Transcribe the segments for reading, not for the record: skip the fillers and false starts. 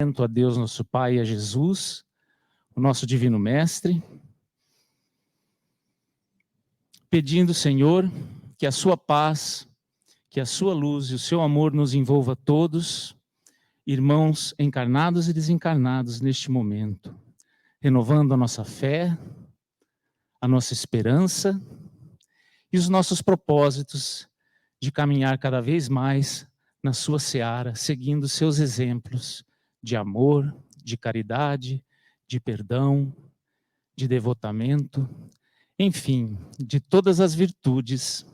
A Deus nosso Pai e a Jesus, o nosso Divino Mestre, pedindo, Senhor, que a sua paz, que a sua luz e o seu amor nos envolva todos, irmãos encarnados e desencarnados neste momento, renovando a nossa fé, a nossa esperança e os nossos propósitos de caminhar cada vez mais na sua seara, seguindo seus exemplos de amor, de caridade, de perdão, de devotamento, enfim, de todas as virtudes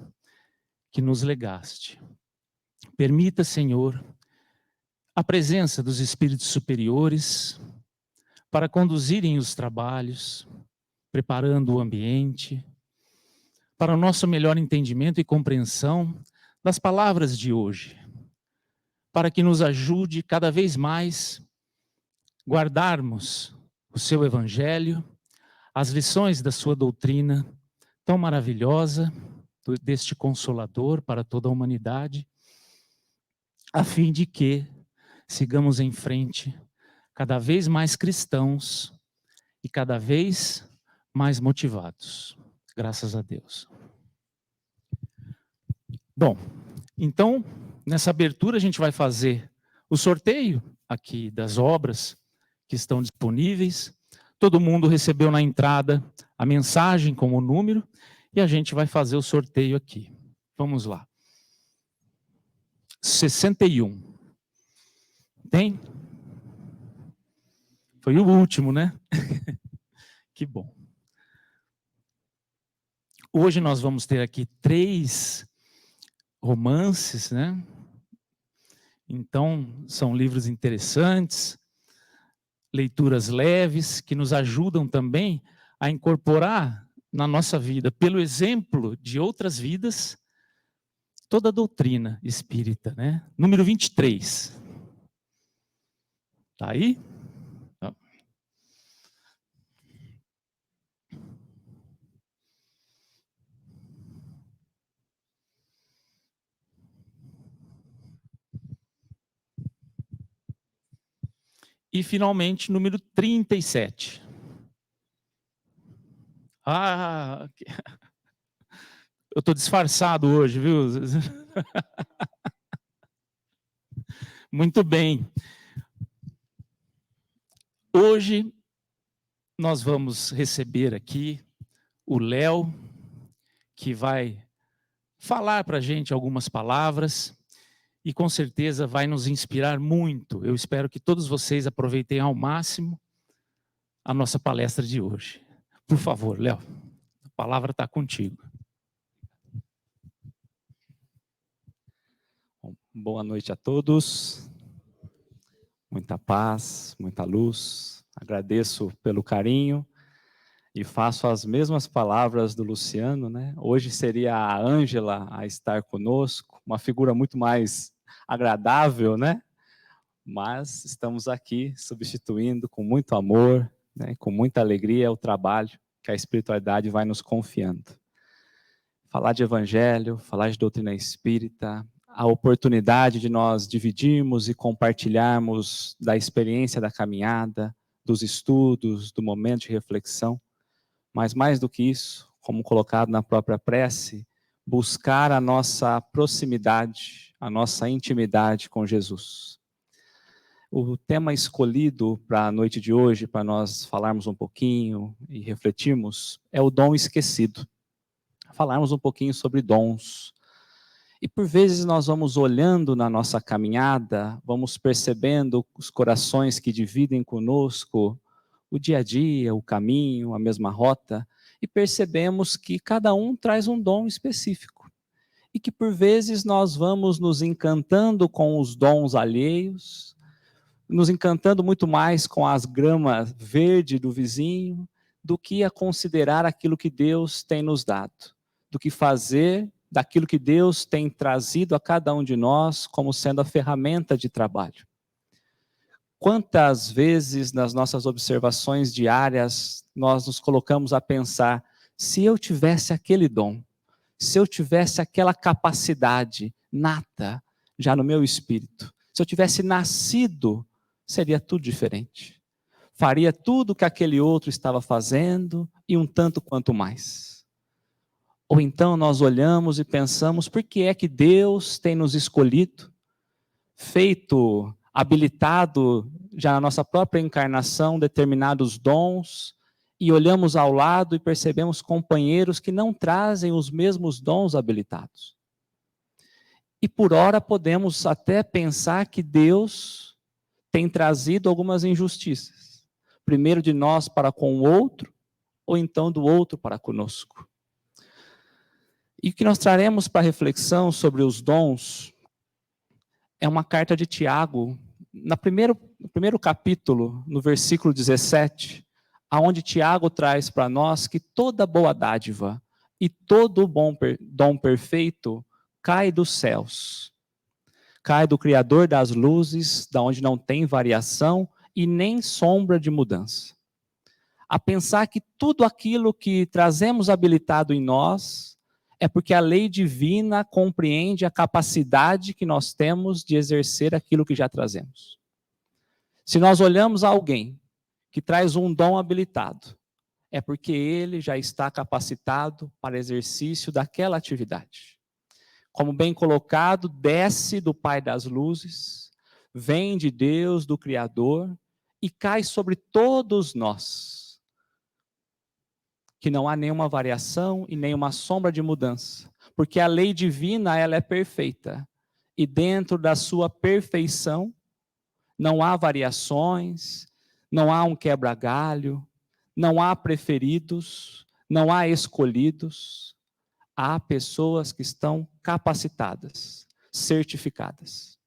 que nos legaste. Permita, Senhor, a presença dos espíritos superiores para conduzirem os trabalhos, preparando o ambiente, para o nosso melhor entendimento e compreensão das palavras de hoje, para que nos ajude cada vez mais guardarmos o seu Evangelho, as lições da sua doutrina tão maravilhosa, deste Consolador para toda a humanidade, a fim de que sigamos em frente, cada vez mais cristãos e cada vez mais motivados. Graças a Deus. Bom, então, nessa abertura a gente vai fazer o sorteio aqui das obras que estão disponíveis. Todo mundo recebeu na entrada a mensagem com o número e a gente vai fazer o sorteio aqui. Vamos lá. 61. Tem? Foi o último, né? Que bom. Hoje nós vamos ter aqui 3 romances, né? Então, são livros interessantes, leituras leves, que nos ajudam também a incorporar na nossa vida, pelo exemplo de outras vidas, toda a doutrina espírita, né? Número 23. Tá aí? E, finalmente, número 37. Ah, eu estou disfarçado hoje, viu? Muito bem. Hoje, nós vamos receber aqui o Léo, que vai falar para a gente algumas palavras e, com certeza, vai nos inspirar muito. Eu espero que todos vocês aproveitem ao máximo a nossa palestra de hoje. Por favor, Léo, a palavra está contigo. Boa noite a todos. Muita paz, muita luz. Agradeço pelo carinho e faço as mesmas palavras do Luciano, né? Hoje seria a Ângela a estar conosco, uma figura muito mais agradável, né? Mas estamos aqui substituindo com muito amor, né? Com muita alegria o trabalho que a espiritualidade vai nos confiando. Falar de evangelho, falar de doutrina espírita, a oportunidade de nós dividirmos e compartilharmos da experiência da caminhada, dos estudos, do momento de reflexão, mas mais do que isso, como colocado na própria prece, buscar a nossa proximidade, a nossa intimidade com Jesus. O tema escolhido para a noite de hoje, para nós falarmos um pouquinho e refletirmos, é o dom esquecido. Falarmos um pouquinho sobre dons. E por vezes nós vamos olhando na nossa caminhada, vamos percebendo os corações que dividem conosco o dia a dia, o caminho, a mesma rota, e percebemos que cada um traz um dom específico. E que por vezes nós vamos nos encantando com os dons alheios, nos encantando muito mais com as gramas verdes do vizinho, do que a considerar aquilo que Deus tem nos dado, do que fazer daquilo que Deus tem trazido a cada um de nós como sendo a ferramenta de trabalho. Quantas vezes nas nossas observações diárias nós nos colocamos a pensar, se eu tivesse aquele dom, se eu tivesse aquela capacidade nata já no meu espírito, se eu tivesse nascido seria tudo diferente. Faria tudo o que aquele outro estava fazendo e um tanto quanto mais. Ou então nós olhamos e pensamos, por que é que Deus tem nos escolhido, feito, habilitado já na nossa própria encarnação determinados dons, e olhamos ao lado e percebemos companheiros que não trazem os mesmos dons habilitados. E por ora podemos até pensar que Deus tem trazido algumas injustiças. Primeiro de nós para com o outro, ou então do outro para conosco. E o que nós traremos para reflexão sobre os dons é uma carta de Tiago, no primeiro capítulo, no versículo 17, aonde Tiago traz para nós que toda boa dádiva e todo bom dom perfeito cai dos céus. Cai do Criador das luzes, da onde não tem variação e nem sombra de mudança. A pensar que tudo aquilo que trazemos habilitado em nós é porque a lei divina compreende a capacidade que nós temos de exercer aquilo que já trazemos. Se nós olhamos a alguém que traz um dom habilitado, é porque ele já está capacitado para exercício daquela atividade. Como bem colocado, desce do Pai das luzes, vem de Deus, do Criador, e cai sobre todos nós. Que não há nenhuma variação e nenhuma sombra de mudança. Porque a lei divina, ela é perfeita. E dentro da sua perfeição, não há variações, não há um quebra-galho, não há preferidos, não há escolhidos. Há pessoas que estão capacitadas, certificadas.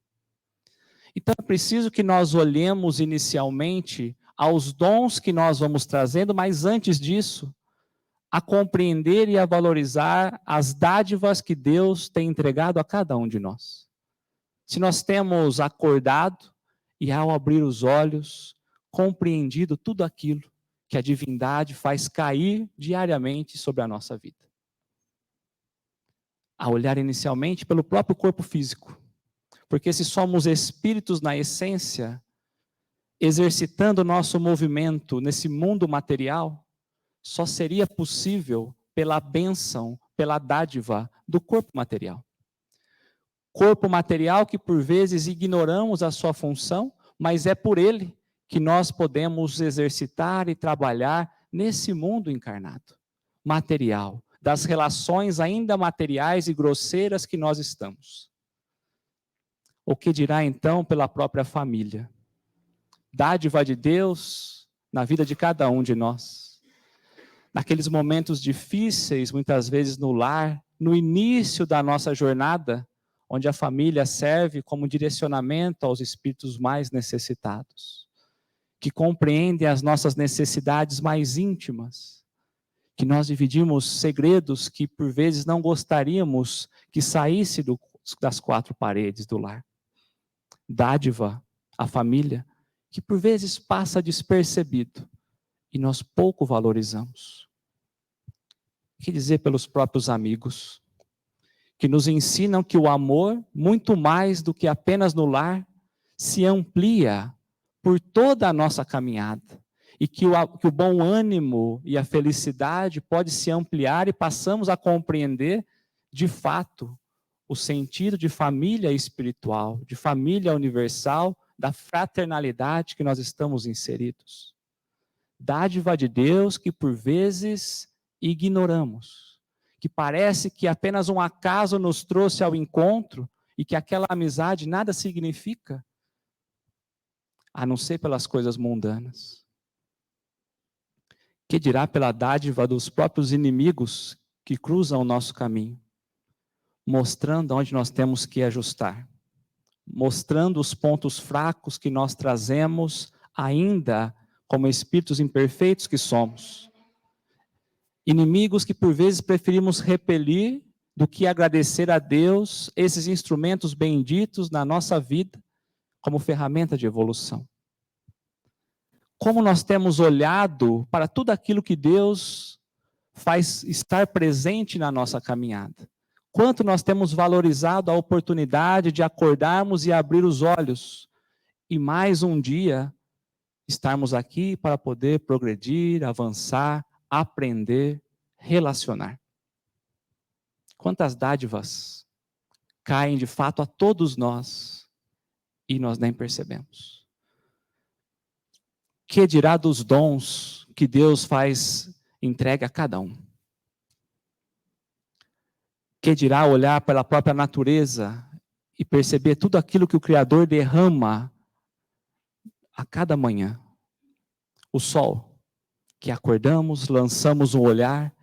Então é preciso que nós olhemos inicialmente aos dons que nós vamos trazendo, mas antes disso, a compreender e a valorizar as dádivas que Deus tem entregado a cada um de nós. Se nós temos acordado e ao abrir os olhos, compreendido tudo aquilo que a divindade faz cair diariamente sobre a nossa vida. A olhar inicialmente pelo próprio corpo físico. Porque se somos espíritos na essência, exercitando o nosso movimento nesse mundo material, só seria possível pela bênção, pela dádiva do corpo material. Corpo material que por vezes ignoramos a sua função, mas é por ele que nós podemos exercitar e trabalhar nesse mundo encarnado, material, das relações ainda materiais e grosseiras que nós estamos. O que dirá então pela própria família? Dádiva de Deus na vida de cada um de nós. Naqueles momentos difíceis, muitas vezes no lar, no início da nossa jornada, onde a família serve como direcionamento aos espíritos mais necessitados, que compreendem as nossas necessidades mais íntimas, que nós dividimos segredos que por vezes não gostaríamos que saísse das quatro paredes do lar. Dádiva, a família, que por vezes passa despercebido e nós pouco valorizamos. O que dizer pelos próprios amigos, que nos ensinam que o amor, muito mais do que apenas no lar, se amplia por toda a nossa caminhada. E que o bom ânimo e a felicidade pode se ampliar e passamos a compreender, de fato, o sentido de família espiritual, de família universal, da fraternalidade que nós estamos inseridos. Dádiva de Deus que por vezes ignoramos, que parece que apenas um acaso nos trouxe ao encontro e que aquela amizade nada significa, a não ser pelas coisas mundanas. Que dirá pela dádiva dos próprios inimigos que cruzam o nosso caminho, mostrando onde nós temos que ajustar, mostrando os pontos fracos que nós trazemos ainda como espíritos imperfeitos que somos. Inimigos que por vezes preferimos repelir do que agradecer a Deus esses instrumentos benditos na nossa vida como ferramenta de evolução. Como nós temos olhado para tudo aquilo que Deus faz estar presente na nossa caminhada. Quanto nós temos valorizado a oportunidade de acordarmos e abrir os olhos e mais um dia estarmos aqui para poder progredir, avançar, aprender, relacionar. Quantas dádivas caem de fato a todos nós e nós nem percebemos. Que dirá dos dons que Deus faz entregue a cada um? Que dirá olhar pela própria natureza e perceber tudo aquilo que o Criador derrama a cada manhã? O sol, que acordamos, lançamos um olhar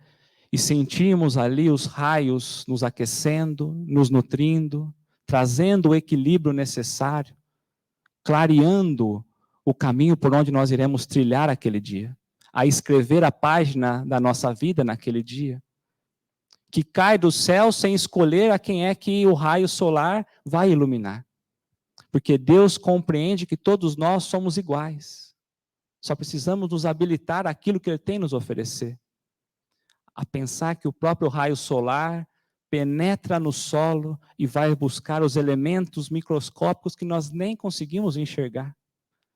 e sentimos ali os raios nos aquecendo, nos nutrindo, trazendo o equilíbrio necessário, clareando o caminho por onde nós iremos trilhar aquele dia, a escrever a página da nossa vida naquele dia, que cai do céu sem escolher a quem é que o raio solar vai iluminar. Porque Deus compreende que todos nós somos iguais. Só precisamos nos habilitar àquilo que Ele tem nos oferecer. A pensar que o próprio raio solar penetra no solo e vai buscar os elementos microscópicos que nós nem conseguimos enxergar.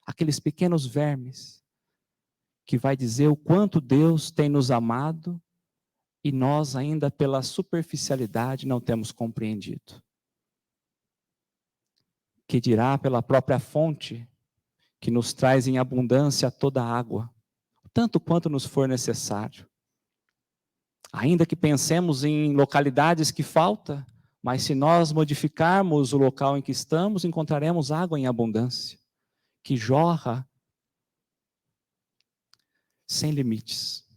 Aqueles pequenos vermes, que vai dizer o quanto Deus tem nos amado e nós ainda pela superficialidade não temos compreendido. Que dirá pela própria fonte, que nos traz em abundância toda a água, tanto quanto nos for necessário. Ainda que pensemos em localidades que falta, mas se nós modificarmos o local em que estamos, encontraremos água em abundância, que jorra sem limites.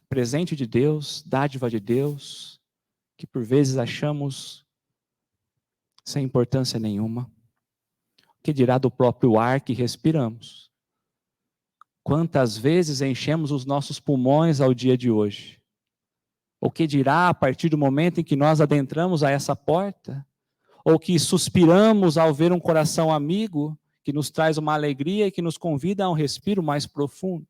Presente de Deus, dádiva de Deus, que por vezes achamos sem importância nenhuma. Que dirá do próprio ar que respiramos? Quantas vezes enchemos os nossos pulmões ao dia de hoje? O que dirá a partir do momento em que nós adentramos a essa porta? Ou que suspiramos ao ver um coração amigo que nos traz uma alegria e que nos convida a um respiro mais profundo?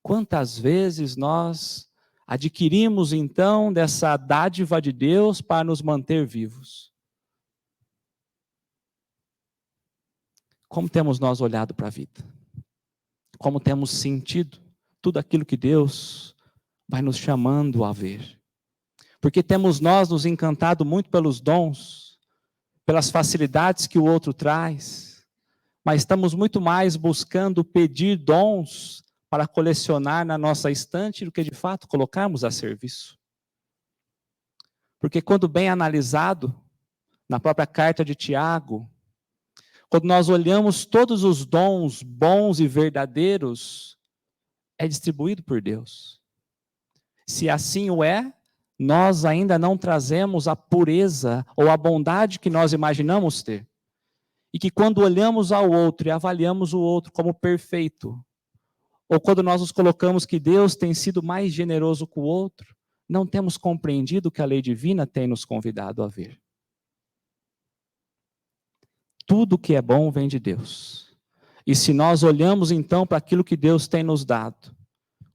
Quantas vezes nós adquirimos então dessa dádiva de Deus para nos manter vivos? Como temos nós olhado para a vida? Como temos sentido tudo aquilo que Deus vai nos chamando a ver? Porque temos nós nos encantado muito pelos dons, pelas facilidades que o outro traz, mas estamos muito mais buscando pedir dons para colecionar na nossa estante do que de fato colocarmos a serviço. Porque quando bem analisado, na própria carta de Tiago, quando nós olhamos todos os dons bons e verdadeiros, é distribuído por Deus. Se assim o é, nós ainda não trazemos a pureza ou a bondade que nós imaginamos ter. E que quando olhamos ao outro e avaliamos o outro como perfeito, ou quando nós nos colocamos que Deus tem sido mais generoso com o outro, não temos compreendido o que a lei divina tem nos convidado a ver. Tudo que é bom vem de Deus. E se nós olhamos então para aquilo que Deus tem nos dado,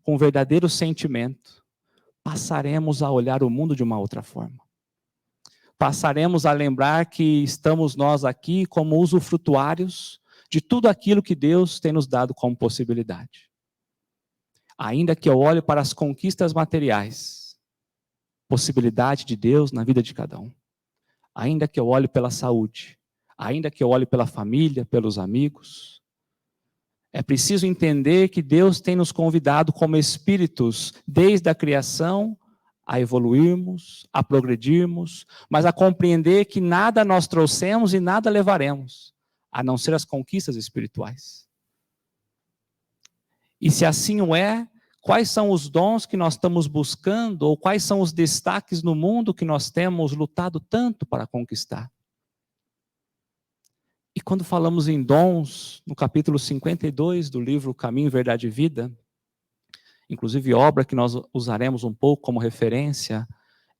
com verdadeiro sentimento, passaremos a olhar o mundo de uma outra forma. Passaremos a lembrar que estamos nós aqui como usufrutuários de tudo aquilo que Deus tem nos dado como possibilidade. Ainda que eu olhe para as conquistas materiais, possibilidade de Deus na vida de cada um. Ainda que eu olhe pela saúde, ainda que eu olhe pela família, pelos amigos, é preciso entender que Deus tem nos convidado como espíritos, desde a criação, a evoluirmos, a progredirmos, mas a compreender que nada nós trouxemos e nada levaremos, a não ser as conquistas espirituais. E se assim o é, quais são os dons que nós estamos buscando, ou quais são os destaques no mundo que nós temos lutado tanto para conquistar? E quando falamos em dons, no capítulo 52 do livro Caminho, Verdade e Vida, inclusive obra que nós usaremos um pouco como referência,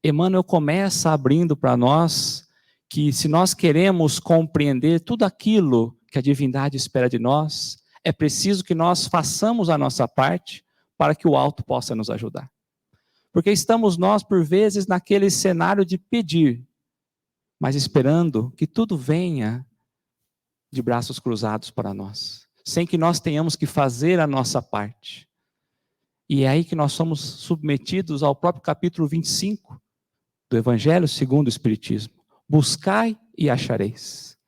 Emmanuel começa abrindo para nós que se nós queremos compreender tudo aquilo que a divindade espera de nós, é preciso que nós façamos a nossa parte para que o alto possa nos ajudar. Porque estamos nós, por vezes, naquele cenário de pedir, mas esperando que tudo venha de braços cruzados para nós, sem que nós tenhamos que fazer a nossa parte. E é aí que nós somos submetidos ao próprio capítulo 25 do Evangelho segundo o Espiritismo. Buscai e achareis.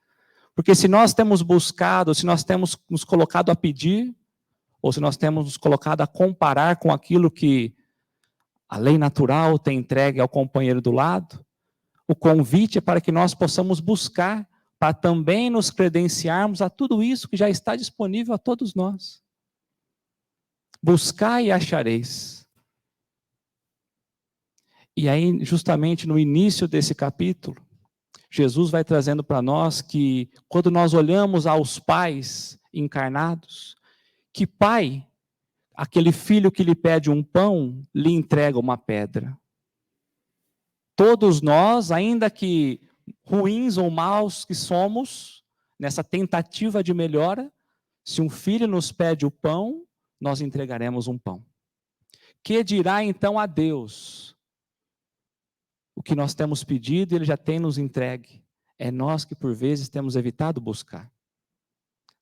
Porque se nós temos buscado, se nós temos nos colocado a pedir, ou se nós temos nos colocado a comparar com aquilo que a lei natural tem entregue ao companheiro do lado, o convite é para que nós possamos buscar, para também nos credenciarmos a tudo isso que já está disponível a todos nós. Buscai e achareis. E aí, justamente no início desse capítulo, Jesus vai trazendo para nós que, quando nós olhamos aos pais encarnados, que pai, aquele filho que lhe pede um pão, lhe entrega uma pedra. Todos nós, ainda que ruins ou maus que somos, nessa tentativa de melhora, se um filho nos pede o pão, nós entregaremos um pão. Que dirá então a Deus? O que nós temos pedido, Ele já tem nos entregue. É nós que por vezes temos evitado buscar.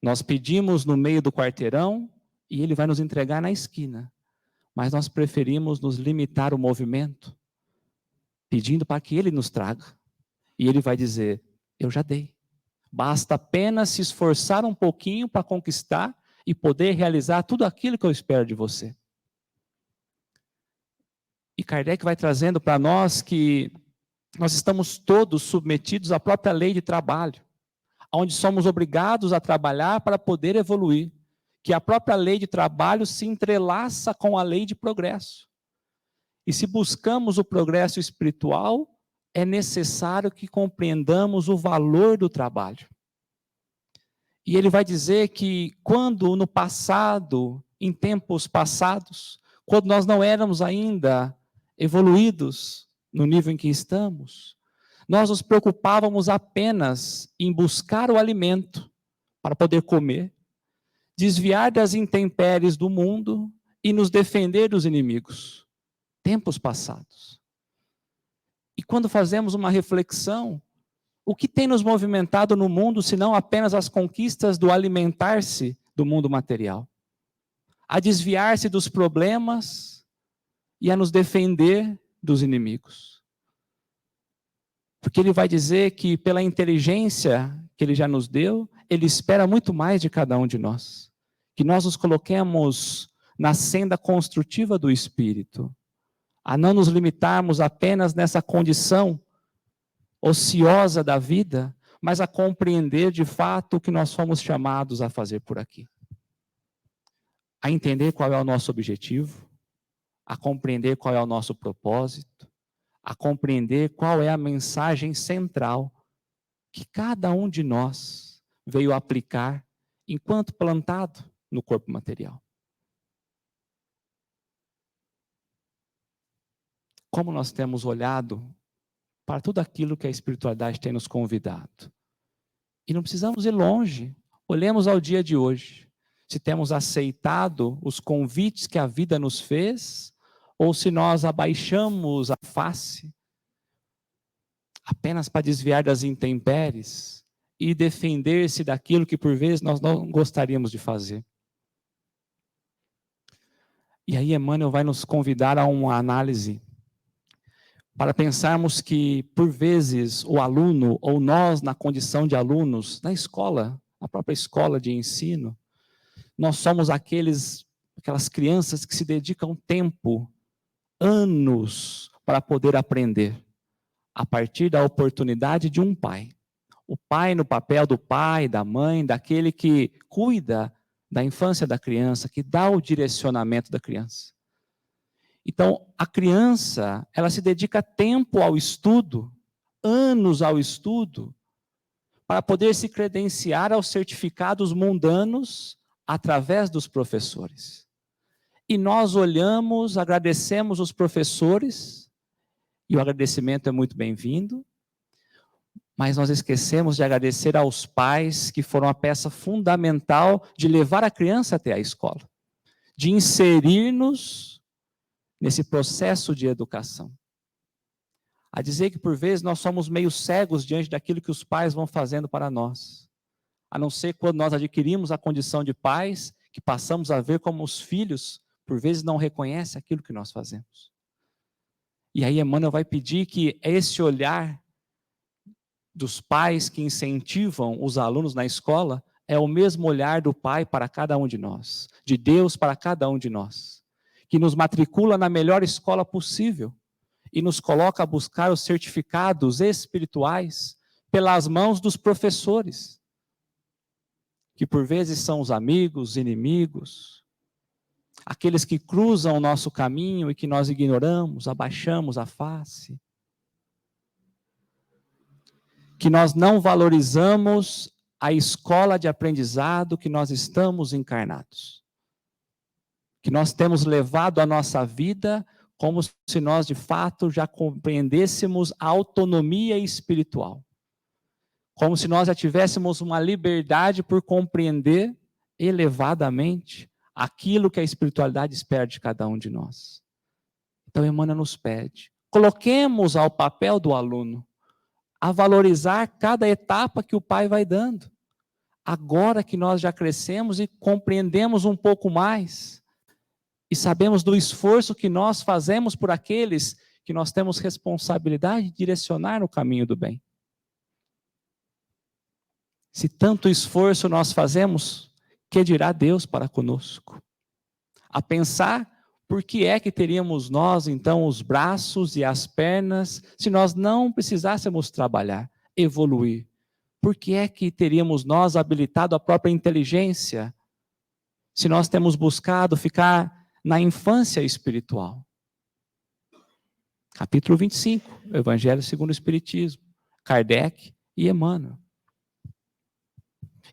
Nós pedimos no meio do quarteirão e Ele vai nos entregar na esquina. Mas nós preferimos nos limitar o movimento, pedindo para que Ele nos traga. E Ele vai dizer, eu já dei. Basta apenas se esforçar um pouquinho para conquistar e poder realizar tudo aquilo que eu espero de você. E Kardec vai trazendo para nós que nós estamos todos submetidos à própria lei de trabalho, onde somos obrigados a trabalhar para poder evoluir, que a própria lei de trabalho se entrelaça com a lei de progresso. E se buscamos o progresso espiritual, é necessário que compreendamos o valor do trabalho. E ele vai dizer que quando no passado, em tempos passados, quando nós não éramos ainda evoluídos no nível em que estamos, nós nos preocupávamos apenas em buscar o alimento para poder comer, desviar das intempéries do mundo e nos defender dos inimigos. Tempos passados. E quando fazemos uma reflexão, o que tem nos movimentado no mundo, senão apenas as conquistas do alimentar-se do mundo material? A desviar-se dos problemas e a nos defender dos inimigos. Porque ele vai dizer que pela inteligência que ele já nos deu, ele espera muito mais de cada um de nós. Que nós nos coloquemos na senda construtiva do Espírito, a não nos limitarmos apenas nessa condição ociosa da vida, mas a compreender de fato o que nós fomos chamados a fazer por aqui. A entender qual é o nosso objetivo, a compreender qual é o nosso propósito, a compreender qual é a mensagem central que cada um de nós veio aplicar enquanto plantado no corpo material. Como nós temos olhado para tudo aquilo que a espiritualidade tem nos convidado. E não precisamos ir longe. Olhemos ao dia de hoje. Se temos aceitado os convites que a vida nos fez, ou se nós abaixamos a face apenas para desviar das intempéries e defender-se daquilo que por vezes nós não gostaríamos de fazer. E aí Emmanuel vai nos convidar a uma análise para pensarmos que, por vezes, o aluno, ou nós, na condição de alunos, na escola, na própria escola de ensino, nós somos aquelas crianças que se dedicam tempo, anos, para poder aprender, a partir da oportunidade de um pai. O pai no papel do pai, da mãe, daquele que cuida da infância da criança, que dá o direcionamento da criança. Então, a criança, ela se dedica tempo ao estudo, anos ao estudo, para poder se credenciar aos certificados mundanos através dos professores. E nós olhamos, agradecemos os professores, e o agradecimento é muito bem-vindo, mas nós esquecemos de agradecer aos pais que foram a peça fundamental de levar a criança até a escola, de inserir-nos nesse processo de educação. A dizer que por vezes nós somos meio cegos diante daquilo que os pais vão fazendo para nós. a não ser quando nós adquirimos a condição de pais, que passamos a ver como os filhos, por vezes, não reconhecem aquilo que nós fazemos. E aí Emmanuel vai pedir que esse olhar dos pais que incentivam os alunos na escola é o mesmo olhar do Pai para cada um de nós, de Deus para cada um de nós, que nos matricula na melhor escola possível e nos coloca a buscar os certificados espirituais pelas mãos dos professores, que por vezes são os amigos, inimigos, aqueles que cruzam o nosso caminho e que nós ignoramos, abaixamos a face, que nós não valorizamos a escola de aprendizado que nós estamos encarnados, que nós temos levado a nossa vida como se nós de fato já compreendêssemos a autonomia espiritual, como se nós já tivéssemos uma liberdade por compreender elevadamente aquilo que a espiritualidade espera de cada um de nós. Então Emmanuel nos pede, coloquemos ao papel do aluno a valorizar cada etapa que o Pai vai dando. Agora que nós já crescemos e compreendemos um pouco mais, e sabemos do esforço que nós fazemos por aqueles que nós temos responsabilidade de direcionar no caminho do bem. Se tanto esforço nós fazemos, que dirá Deus para conosco? A pensar, por que é que teríamos nós, então, os braços e as pernas, se nós não precisássemos trabalhar, evoluir? Por que é que teríamos nós habilitado a própria inteligência, se nós temos buscado ficar na infância espiritual? Capítulo 25, Evangelho segundo o Espiritismo, Kardec e Emmanuel.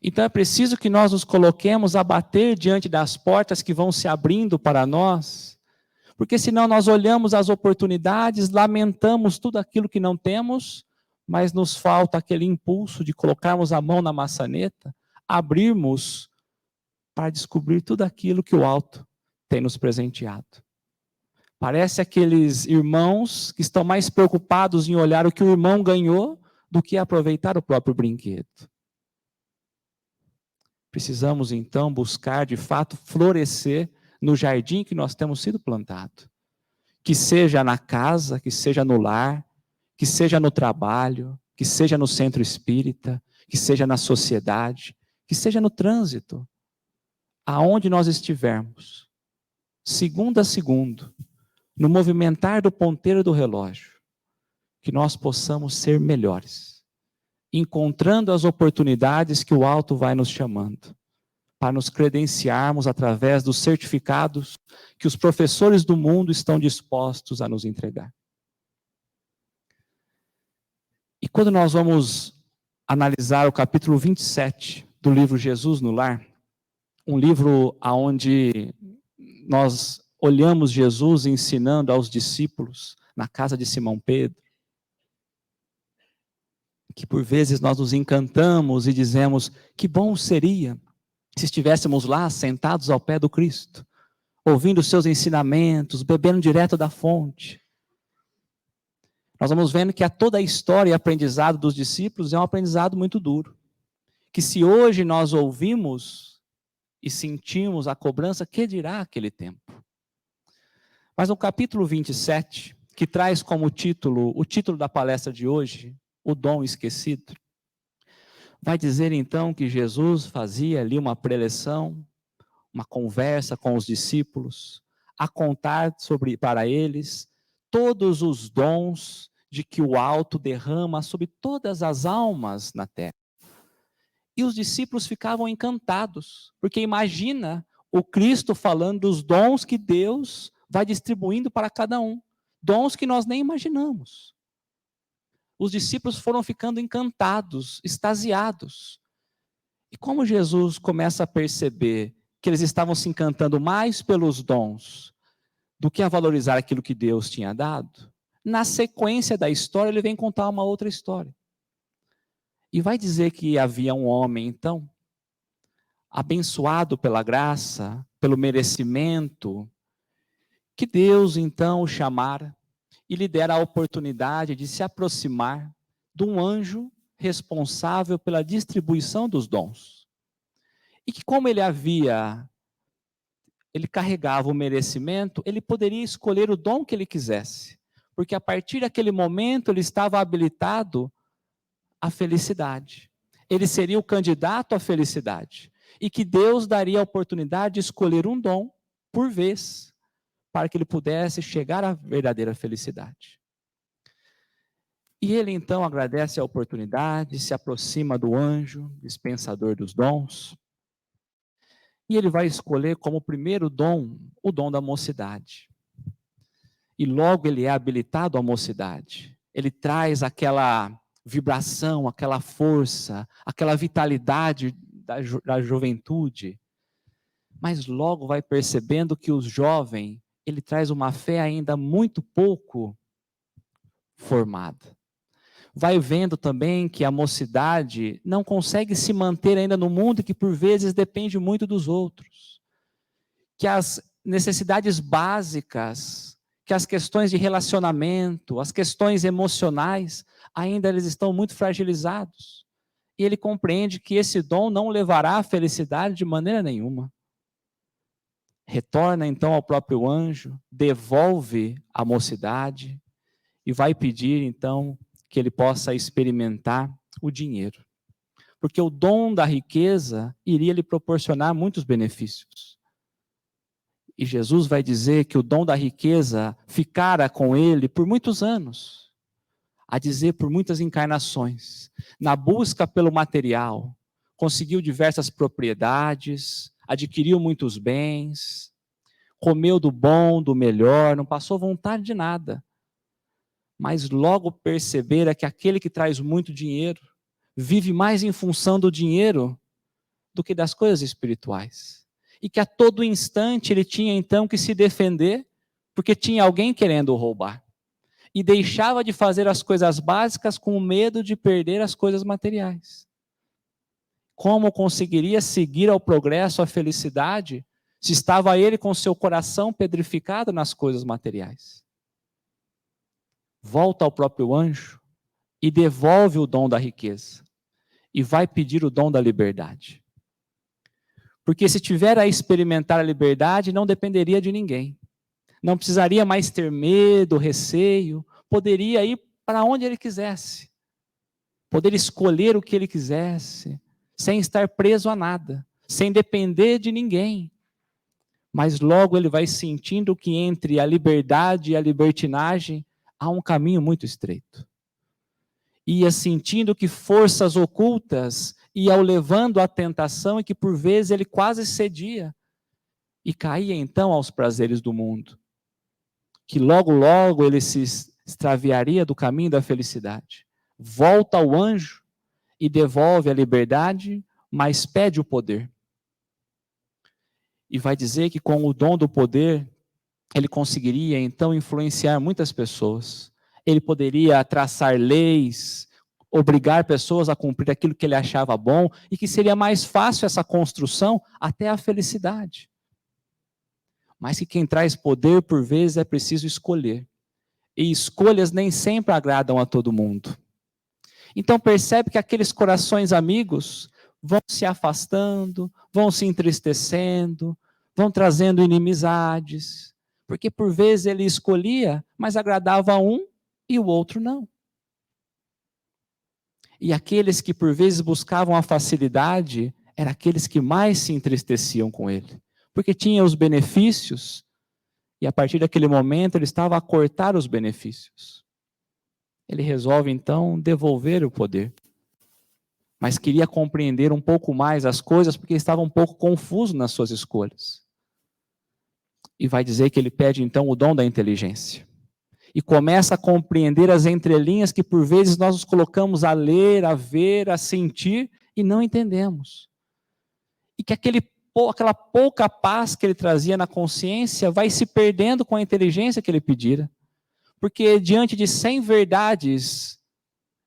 Então é preciso que nós nos coloquemos a bater diante das portas que vão se abrindo para nós, porque senão nós olhamos as oportunidades, lamentamos tudo aquilo que não temos, mas nos falta aquele impulso de colocarmos a mão na maçaneta, abrirmos para descobrir tudo aquilo que o alto tem nos presenteado. Parece aqueles irmãos que estão mais preocupados em olhar o que o irmão ganhou do que aproveitar o próprio brinquedo. Precisamos, então, buscar, de fato, florescer no jardim que nós temos sido plantado. Que seja na casa, que seja no lar, que seja no trabalho, que seja no centro espírita, que seja na sociedade, que seja no trânsito. Aonde nós estivermos, segundo a segundo, no movimentar do ponteiro do relógio, que nós possamos ser melhores, encontrando as oportunidades que o alto vai nos chamando, para nos credenciarmos através dos certificados que os professores do mundo estão dispostos a nos entregar. E quando nós vamos analisar o capítulo 27 do livro Jesus no Lar, um livro onde nós olhamos Jesus ensinando aos discípulos na casa de Simão Pedro, que por vezes nós nos encantamos e dizemos, que bom seria se estivéssemos lá sentados ao pé do Cristo, ouvindo os seus ensinamentos, bebendo direto da fonte. Nós vamos vendo que toda a história e aprendizado dos discípulos é um aprendizado muito duro. Que se hoje nós ouvimos e sentimos a cobrança, que dirá aquele tempo? Mas no capítulo 27, que traz como título, o título da palestra de hoje, o dom esquecido, vai dizer então que Jesus fazia ali uma preleção, uma conversa com os discípulos, a contar para eles todos os dons de que o alto derrama sobre todas as almas na terra. E os discípulos ficavam encantados, porque imagina o Cristo falando dos dons que Deus vai distribuindo para cada um, dons que nós nem imaginamos. Os discípulos foram ficando encantados, extasiados. E como Jesus começa a perceber que eles estavam se encantando mais pelos dons do que a valorizar aquilo que Deus tinha dado, na sequência da história ele vem contar uma outra história. E vai dizer que havia um homem, então, abençoado pela graça, pelo merecimento, que Deus, então, o chamara e lhe dera a oportunidade de se aproximar de um anjo responsável pela distribuição dos dons. E que como ele carregava o merecimento, ele poderia escolher o dom que ele quisesse. Porque a partir daquele momento ele estava habilitado à felicidade. Ele seria o candidato à felicidade. E que Deus daria a oportunidade de escolher um dom por vez, para que ele pudesse chegar à verdadeira felicidade. E ele então agradece a oportunidade, se aproxima do anjo, dispensador dos dons, e ele vai escolher como primeiro dom, o dom da mocidade. E logo ele é habilitado à mocidade. Ele traz aquela vibração, aquela força, aquela vitalidade da juventude. Mas logo vai percebendo que o jovem, ele traz uma fé ainda muito pouco formada. Vai vendo também que a mocidade não consegue se manter ainda no mundo que por vezes depende muito dos outros. Que as necessidades básicas, que as questões de relacionamento, as questões emocionais, ainda eles estão muito fragilizados. E ele compreende que esse dom não levará à felicidade de maneira nenhuma. Retorna então ao próprio anjo, devolve a mocidade e vai pedir então que ele possa experimentar o dinheiro. Porque o dom da riqueza iria lhe proporcionar muitos benefícios. E Jesus vai dizer que o dom da riqueza ficara com ele por muitos anos, a dizer por muitas encarnações, na busca pelo material, conseguiu diversas propriedades, adquiriu muitos bens, comeu do bom, do melhor, não passou vontade de nada. Mas logo percebera que aquele que traz muito dinheiro vive mais em função do dinheiro do que das coisas espirituais. E que a todo instante ele tinha então que se defender, porque tinha alguém querendo roubar. E deixava de fazer as coisas básicas com medo de perder as coisas materiais. Como conseguiria seguir ao progresso, à felicidade, se estava ele com seu coração pedrificado nas coisas materiais? Volta ao próprio anjo e devolve o dom da riqueza. E vai pedir o dom da liberdade. Porque se tiver a experimentar a liberdade, não dependeria de ninguém. Não precisaria mais ter medo, receio. Poderia ir para onde ele quisesse. Poder escolher o que ele quisesse. Sem estar preso a nada. Sem depender de ninguém. Mas logo ele vai sentindo que entre a liberdade e a libertinagem há um caminho muito estreito. Ia sentindo que forças ocultas iam levando à tentação e que por vezes ele quase cedia. E caía então aos prazeres do mundo. Que logo, logo ele se extraviaria do caminho da felicidade. Volta ao anjo e devolve a liberdade, mas pede o poder. E vai dizer que com o dom do poder, ele conseguiria então influenciar muitas pessoas. Ele poderia traçar leis, obrigar pessoas a cumprir aquilo que ele achava bom, e que seria mais fácil essa construção até a felicidade. Mas que quem traz poder, por vezes, é preciso escolher. E escolhas nem sempre agradam a todo mundo. Então percebe que aqueles corações amigos vão se afastando, vão se entristecendo, vão trazendo inimizades, porque por vezes ele escolhia, mas agradava a um e o outro não. E aqueles que por vezes buscavam a facilidade, eram aqueles que mais se entristeciam com ele, porque tinha os benefícios, e a partir daquele momento ele estava a cortar os benefícios. Ele resolve então devolver o poder. Mas queria compreender um pouco mais as coisas, porque estava um pouco confuso nas suas escolhas. E vai dizer que ele pede então o dom da inteligência. E começa a compreender as entrelinhas que por vezes nós nos colocamos a ler, a ver, a sentir e não entendemos. E que aquela pouca paz que ele trazia na consciência vai se perdendo com a inteligência que ele pedira. Porque diante de 100 verdades,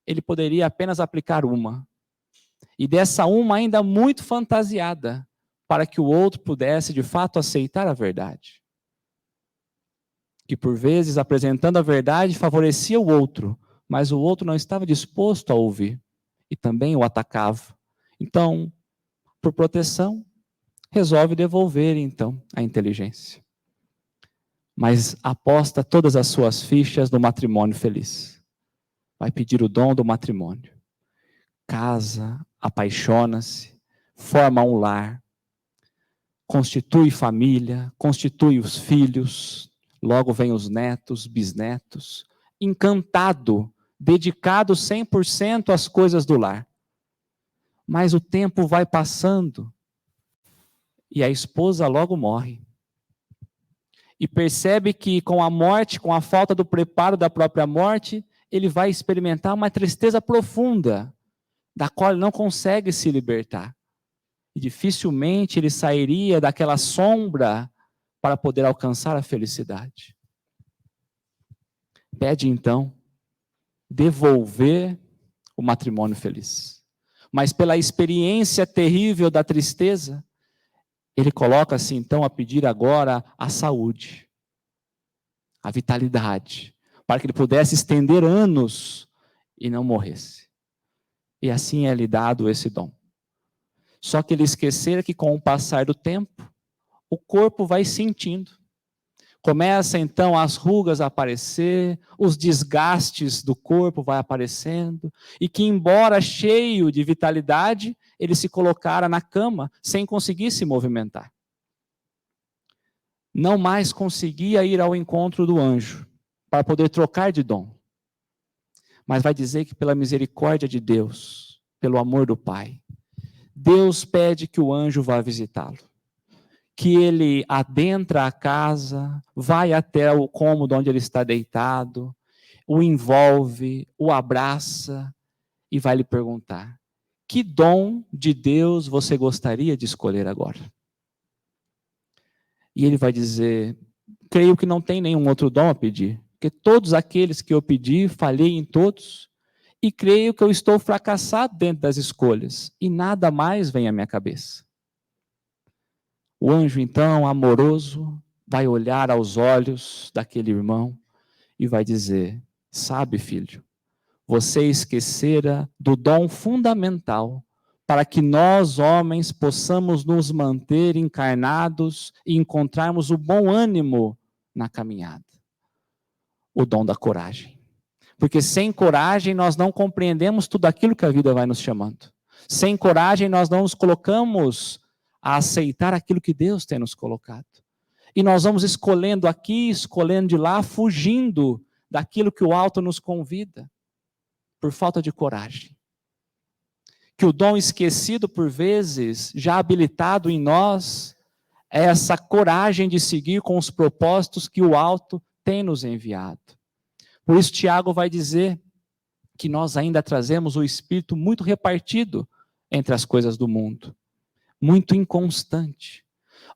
ele poderia apenas aplicar uma. E dessa uma ainda muito fantasiada, para que o outro pudesse de fato aceitar a verdade. Que por vezes, apresentando a verdade, favorecia o outro, mas o outro não estava disposto a ouvir. e também o atacava. Então, por proteção, resolve devolver, então, a inteligência. Mas aposta todas as suas fichas no matrimônio feliz. Vai pedir o dom do matrimônio. Casa, apaixona-se, forma um lar, constitui família, constitui os filhos, logo vem os netos, bisnetos, encantado, dedicado 100% às coisas do lar. Mas o tempo vai passando e a esposa logo morre. E percebe que com a morte, com a falta do preparo da própria morte, ele vai experimentar uma tristeza profunda, da qual ele não consegue se libertar. E dificilmente ele sairia daquela sombra para poder alcançar a felicidade. Pede então devolver o matrimônio feliz. Mas pela experiência terrível da tristeza, ele coloca-se então a pedir agora a saúde, a vitalidade, para que ele pudesse estender anos e não morresse. E assim é lhe dado esse dom. Só que ele esquecera que com o passar do tempo, o corpo vai sentindo. Começa então as rugas a aparecer, os desgastes do corpo vai aparecendo, e que embora cheio de vitalidade, ele se colocara na cama sem conseguir se movimentar. Não mais conseguia ir ao encontro do anjo, para poder trocar de dom. Mas vai dizer que pela misericórdia de Deus, pelo amor do Pai, Deus pede que o anjo vá visitá-lo. Que ele adentra a casa, vai até o cômodo onde ele está deitado, o envolve, o abraça e vai lhe perguntar: que dom de Deus você gostaria de escolher agora? E ele vai dizer: creio que não tem nenhum outro dom a pedir, porque todos aqueles que eu pedi, falhei em todos, e creio que eu estou fracassado dentro das escolhas, e nada mais vem à minha cabeça. O anjo, então, amoroso, vai olhar aos olhos daquele irmão e vai dizer: sabe, filho, você esquecera do dom fundamental para que nós, homens, possamos nos manter encarnados e encontrarmos o bom ânimo na caminhada. O dom da coragem. Porque sem coragem nós não compreendemos tudo aquilo que a vida vai nos chamando. Sem coragem nós não nos colocamos a aceitar aquilo que Deus tem nos colocado. E nós vamos escolhendo aqui, escolhendo de lá, fugindo daquilo que o alto nos convida, por falta de coragem. Que o dom esquecido por vezes, já habilitado em nós, é essa coragem de seguir com os propósitos que o alto tem nos enviado. Por isso Tiago vai dizer que nós ainda trazemos o espírito muito repartido entre as coisas do mundo. Muito inconstante.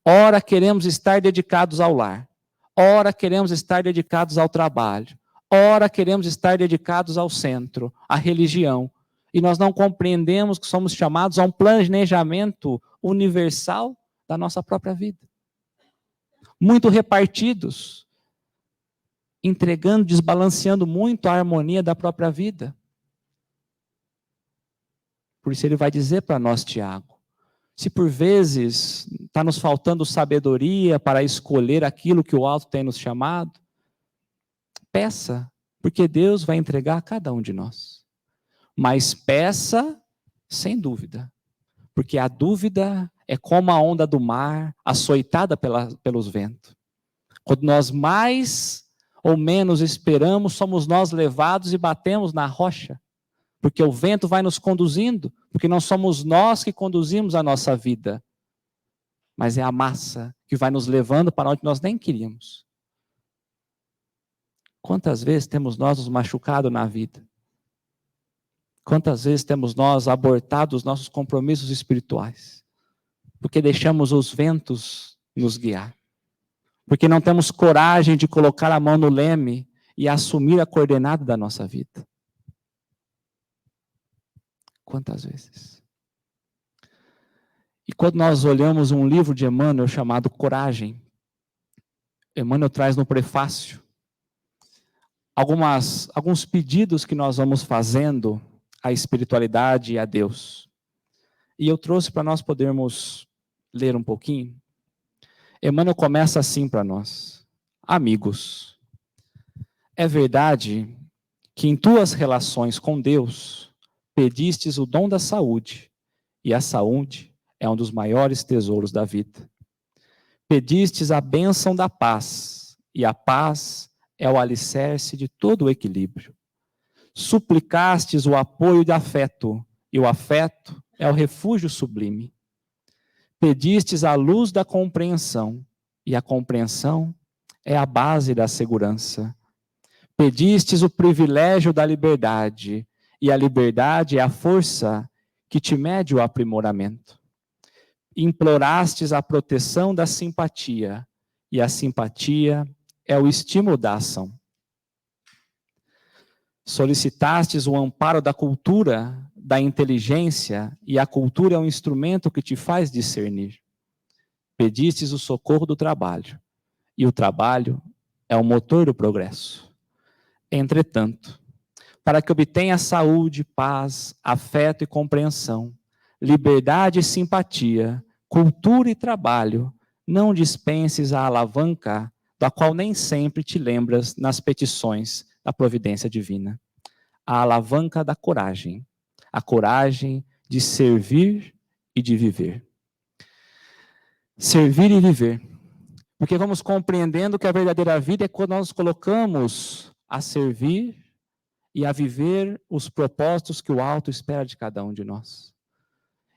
Ora queremos estar dedicados ao lar, ora queremos estar dedicados ao trabalho, ora queremos estar dedicados ao centro, à religião, e nós não compreendemos que somos chamados a um planejamento universal da nossa própria vida. Muito repartidos, entregando, desbalanceando muito a harmonia da própria vida. Por isso ele vai dizer para nós, Tiago, se por vezes está nos faltando sabedoria para escolher aquilo que o alto tem nos chamado, peça, porque Deus vai entregar a cada um de nós. Mas peça sem dúvida, porque a dúvida é como a onda do mar, açoitada pelos ventos. Quando nós mais ou menos esperamos, somos nós levados e batemos na rocha. Porque o vento vai nos conduzindo, porque não somos nós que conduzimos a nossa vida, mas é a massa que vai nos levando para onde nós nem queríamos. Quantas vezes temos nós nos machucado na vida? Quantas vezes temos nós abortado os nossos compromissos espirituais? Porque deixamos os ventos nos guiar. Porque não temos coragem de colocar a mão no leme e assumir a coordenada da nossa vida. Quantas vezes? E quando nós olhamos um livro de Emmanuel chamado Coragem, Emmanuel traz no prefácio alguns pedidos que nós vamos fazendo à espiritualidade e a Deus. E eu trouxe para nós podermos ler um pouquinho. Emmanuel começa assim para nós: amigos, é verdade que em tuas relações com Deus pedistes o dom da saúde, e a saúde é um dos maiores tesouros da vida. Pedistes a bênção da paz, e a paz é o alicerce de todo o equilíbrio. Suplicastes o apoio de afeto, e o afeto é o refúgio sublime. Pedistes a luz da compreensão, e a compreensão é a base da segurança. Pedistes o privilégio da liberdade, e a liberdade é a força que te mede o aprimoramento. Implorastes a proteção da simpatia, e a simpatia é o estímulo da ação. Solicitastes o amparo da cultura, da inteligência, e a cultura é um instrumento que te faz discernir. Pedistes o socorro do trabalho, e o trabalho é o motor do progresso. Entretanto, para que obtenha saúde, paz, afeto e compreensão, liberdade e simpatia, cultura e trabalho, não dispenses a alavanca da qual nem sempre te lembras nas petições da providência divina. A alavanca da coragem, a coragem de servir e de viver. Servir e viver. Porque vamos compreendendo que a verdadeira vida é quando nós nos colocamos a servir e a viver os propósitos que o alto espera de cada um de nós.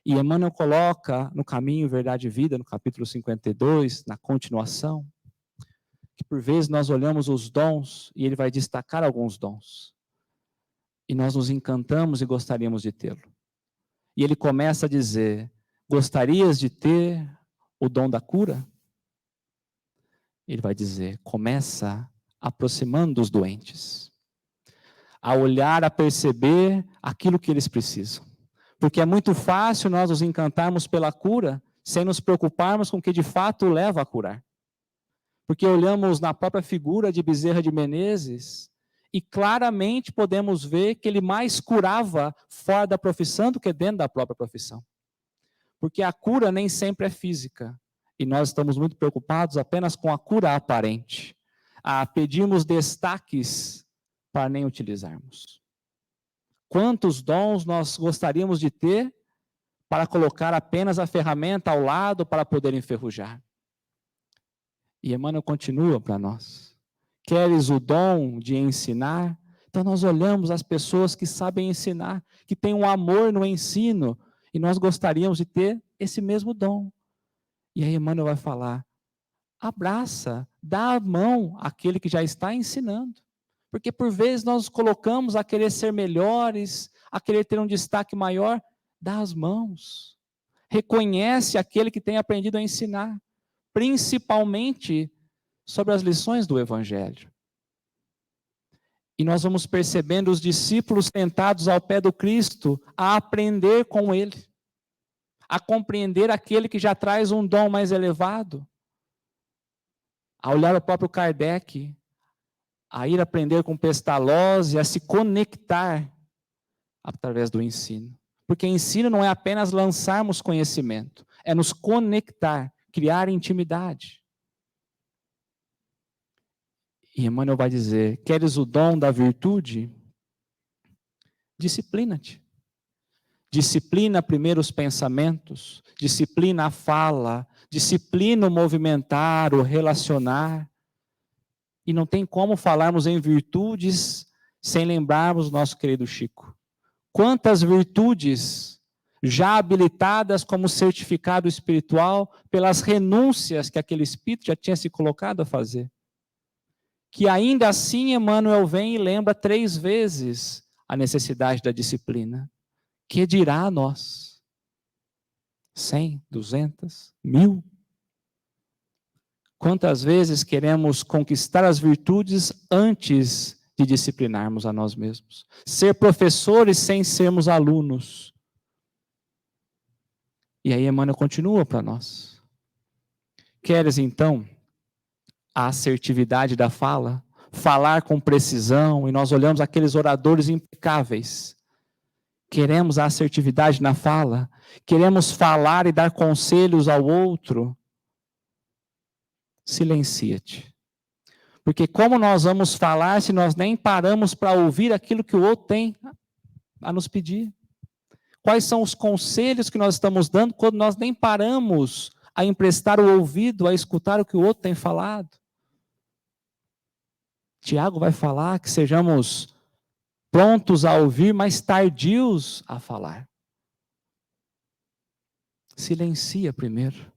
E Emmanuel coloca no Caminho, Verdade e Vida, no capítulo 52, na continuação, que por vezes nós olhamos os dons e ele vai destacar alguns dons. E nós nos encantamos e gostaríamos de tê-lo. E ele começa a dizer: gostarias de ter o dom da cura? Ele vai dizer: começa aproximando dos doentes, a olhar, a perceber aquilo que eles precisam. Porque é muito fácil nós nos encantarmos pela cura, sem nos preocuparmos com o que de fato o leva a curar. Porque olhamos na própria figura de Bezerra de Menezes e claramente podemos ver que ele mais curava fora da profissão do que dentro da própria profissão. Porque a cura nem sempre é física. E nós estamos muito preocupados apenas com a cura aparente. A pedirmos destaques para nem utilizarmos. Quantos dons nós gostaríamos de ter para colocar apenas a ferramenta ao lado para poder enferrujar? E Emmanuel continua para nós. Queres o dom de ensinar? Então nós olhamos as pessoas que sabem ensinar, que têm um amor no ensino, e nós gostaríamos de ter esse mesmo dom. E aí Emmanuel vai falar: abraça, dá a mão àquele que já está ensinando. Porque por vezes nós nos colocamos a querer ser melhores, a querer ter um destaque maior. Dá as mãos. Reconhece aquele que tem aprendido a ensinar, principalmente sobre as lições do Evangelho. E nós vamos percebendo os discípulos sentados ao pé do Cristo a aprender com ele, a compreender aquele que já traz um dom mais elevado, a olhar o próprio Kardec, a ir aprender com Pestalozzi, a se conectar através do ensino. Porque ensino não é apenas lançarmos conhecimento, é nos conectar, criar intimidade. E Emmanuel vai dizer: queres o dom da virtude? Disciplina-te. Disciplina primeiro os pensamentos, disciplina a fala, disciplina o movimentar, o relacionar. E não tem como falarmos em virtudes sem lembrarmos o nosso querido Chico. Quantas virtudes já habilitadas como certificado espiritual pelas renúncias que aquele espírito já tinha se colocado a fazer. Que ainda assim Emmanuel vem e lembra 3 vezes a necessidade da disciplina. Que dirá a nós? 100, 200, 1000? Quantas vezes queremos conquistar as virtudes antes de disciplinarmos a nós mesmos? Ser professores sem sermos alunos. E aí Emmanuel continua para nós. Queres então a assertividade da fala? Falar com precisão, e nós olhamos aqueles oradores impecáveis, Queremos a assertividade na fala? Queremos falar e dar conselhos ao outro? Silencia-te. Porque como nós vamos falar se nós nem paramos para ouvir aquilo que o outro tem a nos pedir? Quais são os conselhos que nós estamos dando quando nós nem paramos a emprestar o ouvido, a escutar o que o outro tem falado? Tiago vai falar que sejamos prontos a ouvir, mas tardios a falar. Silencia primeiro,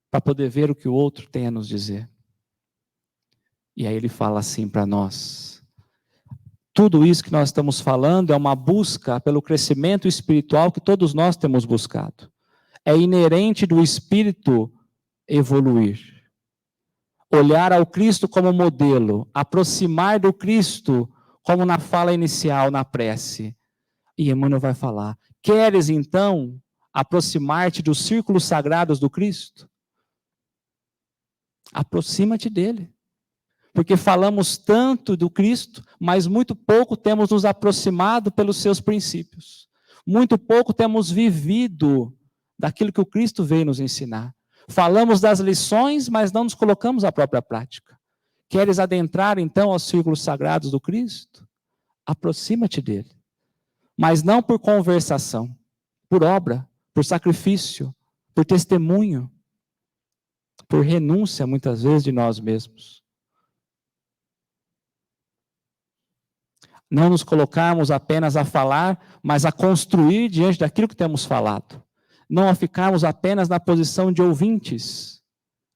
para poder ver o que o outro tem a nos dizer. E aí ele fala assim para nós: tudo isso que nós estamos falando é uma busca pelo crescimento espiritual que todos nós temos buscado. É inerente do espírito evoluir. Olhar ao Cristo como modelo, aproximar do Cristo, como na fala inicial, na prece. E Emmanuel vai falar: queres então aproximar-te dos círculos sagrados do Cristo? Aproxima-te dele. Porque falamos tanto do Cristo, mas muito pouco temos nos aproximado pelos seus princípios. Muito pouco temos vivido daquilo que o Cristo veio nos ensinar. Falamos das lições, mas não nos colocamos à própria prática. Queres adentrar então aos círculos sagrados do Cristo? Aproxima-te dele. Mas não por conversação, por obra, por sacrifício, por testemunho, por renúncia muitas vezes de nós mesmos. Não nos colocarmos apenas a falar, mas a construir diante daquilo que temos falado. Não a ficarmos apenas na posição de ouvintes.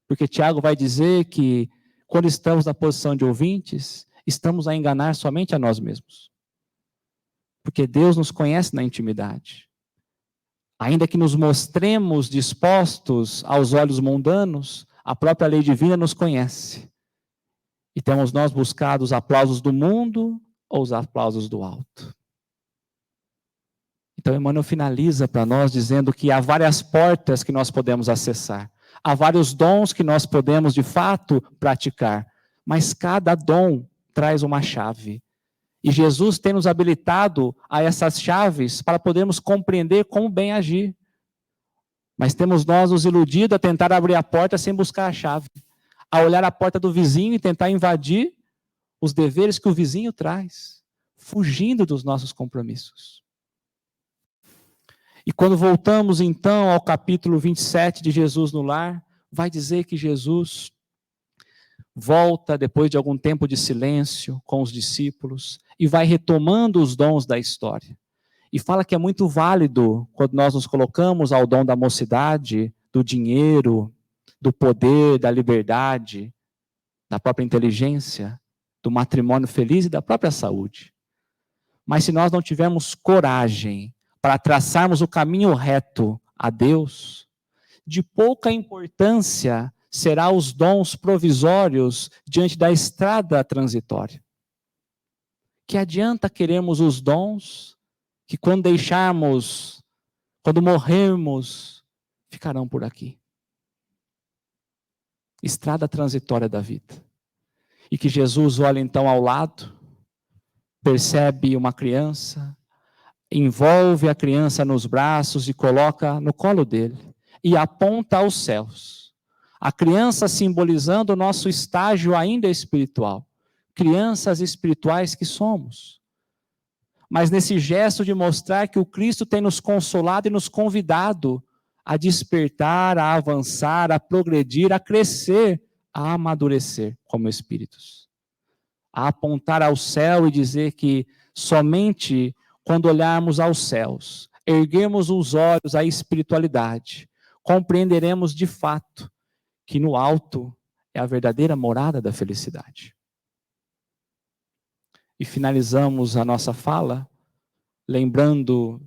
Porque Tiago vai dizer que quando estamos na posição de ouvintes, estamos a enganar somente a nós mesmos. Porque Deus nos conhece na intimidade. Ainda que nos mostremos dispostos aos olhos mundanos, a própria lei divina nos conhece. E temos nós buscado os aplausos do mundo ou os aplausos do alto. Então, Emmanuel finaliza para nós dizendo que há várias portas que nós podemos acessar. Há vários dons que nós podemos, de fato, praticar. Mas cada dom traz uma chave. E Jesus tem nos habilitado a essas chaves para podermos compreender como bem agir. Mas temos nós nos iludido a tentar abrir a porta sem buscar a chave. A olhar a porta do vizinho e tentar invadir os deveres que o vizinho traz, fugindo dos nossos compromissos. E quando voltamos então ao capítulo 27 de Jesus no Lar, vai dizer que Jesus volta depois de algum tempo de silêncio com os discípulos e vai retomando os dons da história. E fala que é muito válido quando nós nos colocamos ao dom da mocidade, do dinheiro, do poder, da liberdade, da própria inteligência, do matrimônio feliz e da própria saúde. Mas se nós não tivermos coragem para traçarmos o caminho reto a Deus, de pouca importância será os dons provisórios diante da estrada transitória. Que adianta queremos os dons que quando deixarmos, quando morrermos, ficarão por aqui. Estrada transitória da vida. E que Jesus olha então ao lado, percebe uma criança, envolve a criança nos braços e coloca no colo dele, e aponta aos céus. A criança simbolizando o nosso estágio ainda espiritual, crianças espirituais que somos. Mas nesse gesto de mostrar que o Cristo tem nos consolado e nos convidado a despertar, a avançar, a progredir, a crescer, a amadurecer como espíritos. A apontar ao céu e dizer que somente quando olharmos aos céus, erguermos os olhos à espiritualidade, compreenderemos de fato que no alto é a verdadeira morada da felicidade. E finalizamos a nossa fala lembrando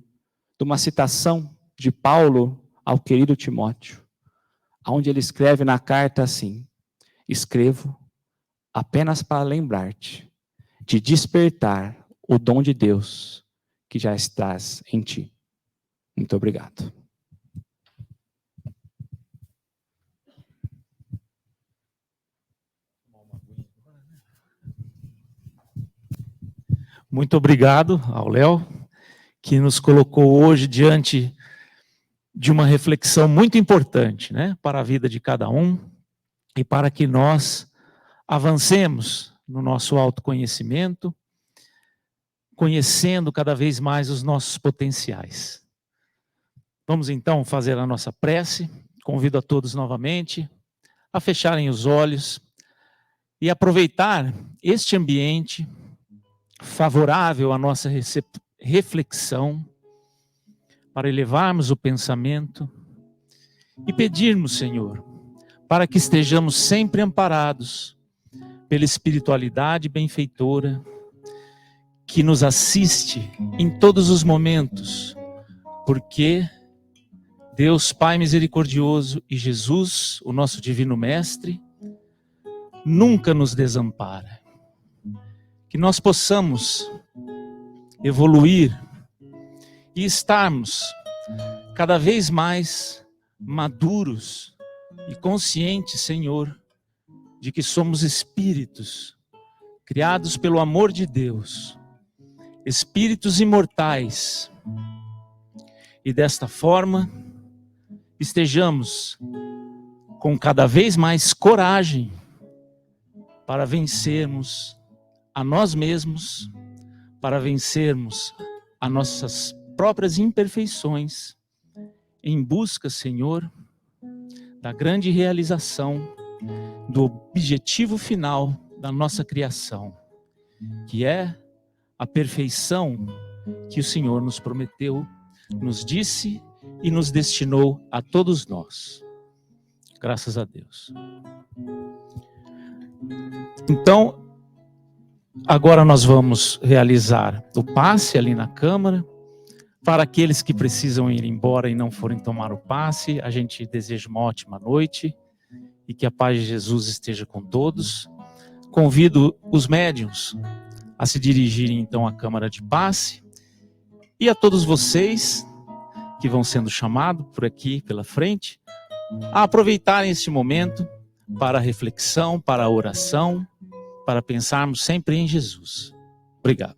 de uma citação de Paulo ao querido Timóteo, onde ele escreve na carta assim: escrevo apenas para lembrar-te de despertar o dom de Deus que já estás em ti. Muito obrigado. Muito obrigado ao Léo, que nos colocou hoje diante de uma reflexão muito importante, né, para a vida de cada um e para que nós avancemos no nosso autoconhecimento, conhecendo cada vez mais os nossos potenciais. Vamos então fazer a nossa prece. Convido a todos novamente a fecharem os olhos e aproveitar este ambiente favorável à nossa reflexão para elevarmos o pensamento e pedirmos, Senhor, para que estejamos sempre amparados pela espiritualidade benfeitora que nos assiste em todos os momentos, porque Deus Pai misericordioso e Jesus, o nosso divino mestre, nunca nos desampara. Que nós possamos evoluir e estarmos cada vez mais maduros e conscientes, Senhor, de que somos espíritos criados pelo amor de Deus, espíritos imortais, e desta forma estejamos com cada vez mais coragem para vencermos a nós mesmos, para vencermos as nossas próprias imperfeições, em busca, Senhor, da grande realização do objetivo final da nossa criação, que é a perfeição que o Senhor nos prometeu, nos disse e nos destinou a todos nós. Graças a Deus. Então, agora nós vamos realizar o passe ali na Câmara. Para aqueles que precisam ir embora e não forem tomar o passe, a gente deseja uma ótima noite e que a paz de Jesus esteja com todos. Convido os médiuns a se dirigirem então à Câmara de Passe e a todos vocês que vão sendo chamados por aqui pela frente, a aproveitarem este momento para a reflexão, para a oração, para pensarmos sempre em Jesus. Obrigado.